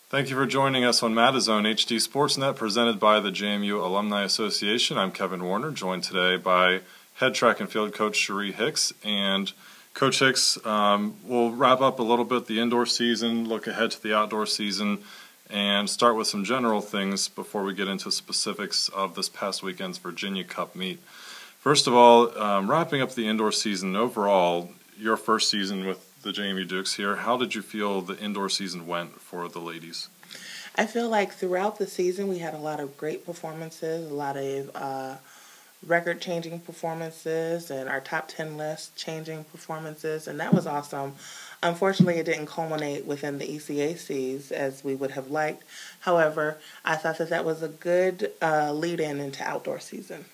Thank you for joining us on Madison HD Sportsnet, presented by the JMU Alumni Association. I'm Kevin Warner, joined today by head track and field coach Cheree Hicks. And Coach Hicks, we'll wrap up a little bit the indoor season, look ahead to the outdoor season, and start with some general things before we get into specifics of this past weekend's Virginia Cup meet. First of all, wrapping up the indoor season overall, your first season with the JMU Dukes here, how did you feel the indoor season went for the ladies? I feel like throughout the season we had a lot of great performances, a lot of record-changing performances, and our top 10 list changing performances, and that was awesome. Unfortunately, it didn't culminate within the ECACs as we would have liked. However, I thought that was a good lead-in into outdoor season.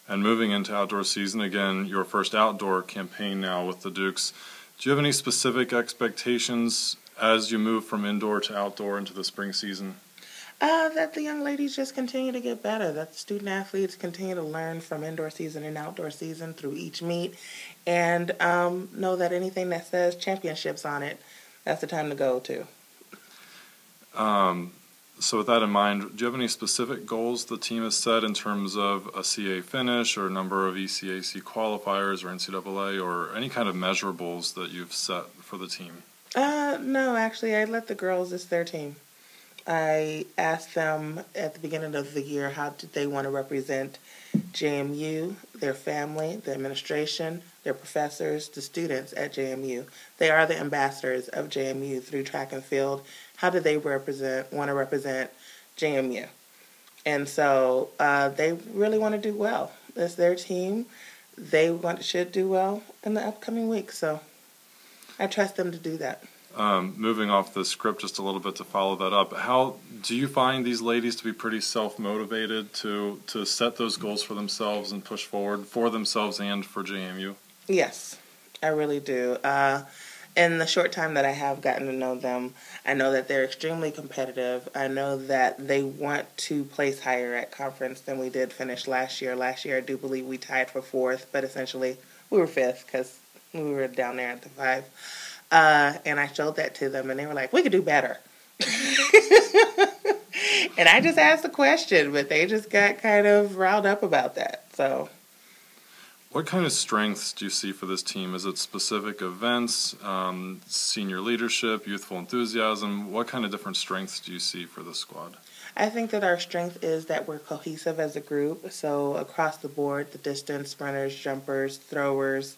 And moving into outdoor season, again, your first outdoor campaign now with the Dukes. Do you have any specific expectations as you move from indoor to outdoor into the spring season? That the young ladies just continue to get better, that the student athletes continue to learn from indoor season and outdoor season through each meet, and know that anything that says championships on it, that's the time to go to. So with that in mind, do you have any specific goals the team has set in terms of a CA finish or a number of ECAC qualifiers or NCAA or any kind of measurables that you've set for the team? No, actually, I let the girls, it's their team. I asked them at the beginning of the year how did they want to represent JMU, their family, the administration, their professors, the students at JMU. They are the ambassadors of JMU through track and field. How do they want to represent JMU? And so they really want to do well. It's their team. They should do well in the upcoming week. So I trust them to do that. Moving off the script just a little bit to follow that up, how do you find these ladies to be pretty self-motivated to set those goals for themselves and push forward for themselves and for JMU? Yes, I really do. In the short time that I have gotten to know them, I know that they're extremely competitive. I know that they want to place higher at conference than we did finish last year. Last year, I do believe we tied for 4th, but essentially we were 5th because we were down there at the 5. And I showed that to them, and they were like, we could do better. And I just asked the question, but they just got kind of riled up about that. So, what kind of strengths do you see for this team? Is it specific events, senior leadership, youthful enthusiasm? What kind of different strengths do you see for the squad? I think that our strength is that we're cohesive as a group. So across the board, the distance, sprinters, jumpers, throwers,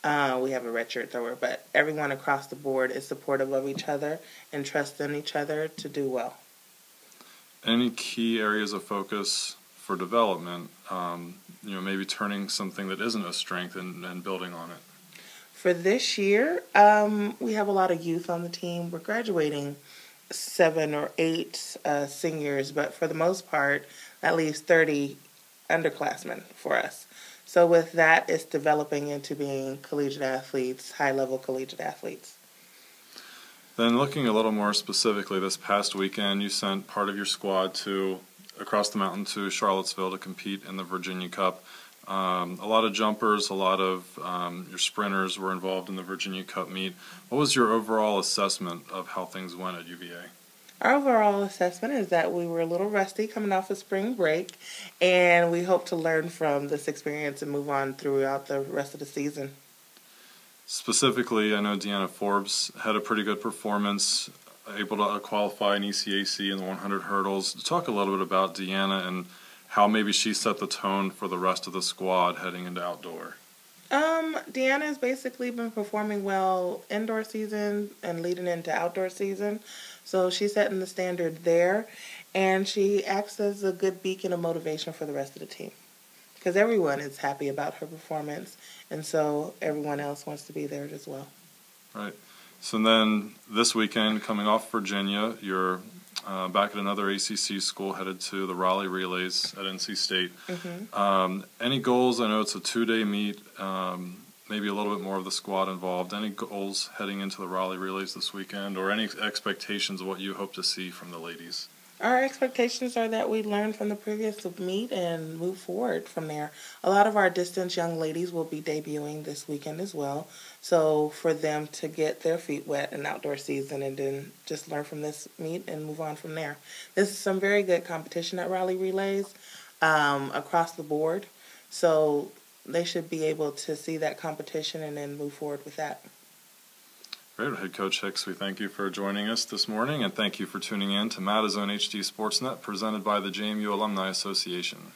we have a redshirt thrower, but everyone across the board is supportive of each other and trusts in each other to do well. Any key areas of focus for development, maybe turning something that isn't a strength and building on it? For this year, we have a lot of youth on the team. We're graduating 7 or 8 seniors, but for the most part, that leaves 30 underclassmen for us. So with that, it's developing into being collegiate athletes, high-level collegiate athletes. Then looking a little more specifically, this past weekend, you sent part of your squad across the mountain to Charlottesville to compete in the Virginia Cup. A lot of jumpers, a lot of your sprinters were involved in the Virginia Cup meet. What was your overall assessment of how things went at UVA? Our overall assessment is that we were a little rusty coming off of spring break, and we hope to learn from this experience and move on throughout the rest of the season. Specifically, I know Deanna Forbes had a pretty good performance, able to qualify in ECAC in the 100 hurdles. Talk a little bit about Deanna and how maybe she set the tone for the rest of the squad heading into outdoor. Deanna has basically been performing well indoor season and leading into outdoor season. So she's setting the standard there, and she acts as a good beacon of motivation for the rest of the team. Because everyone is happy about her performance, and so everyone else wants to be there as well. Right. So then this weekend, coming off Virginia, you're back at another ACC school, headed to the Raleigh Relays at NC State. Mm-hmm. Any goals? I know it's a 2-day meet, maybe a little bit more of the squad involved. Any goals heading into the Raleigh Relays this weekend, or any expectations of what you hope to see from the ladies? Our expectations are that we learn from the previous meet and move forward from there. A lot of our distance young ladies will be debuting this weekend as well. So for them to get their feet wet in outdoor season and then just learn from this meet and move on from there. This is some very good competition at Raleigh Relays across the board. So they should be able to see that competition and then move forward with that. Great. Head Coach Hicks, we thank you for joining us this morning, and thank you for tuning in to Madison HD Sportsnet, presented by the JMU Alumni Association.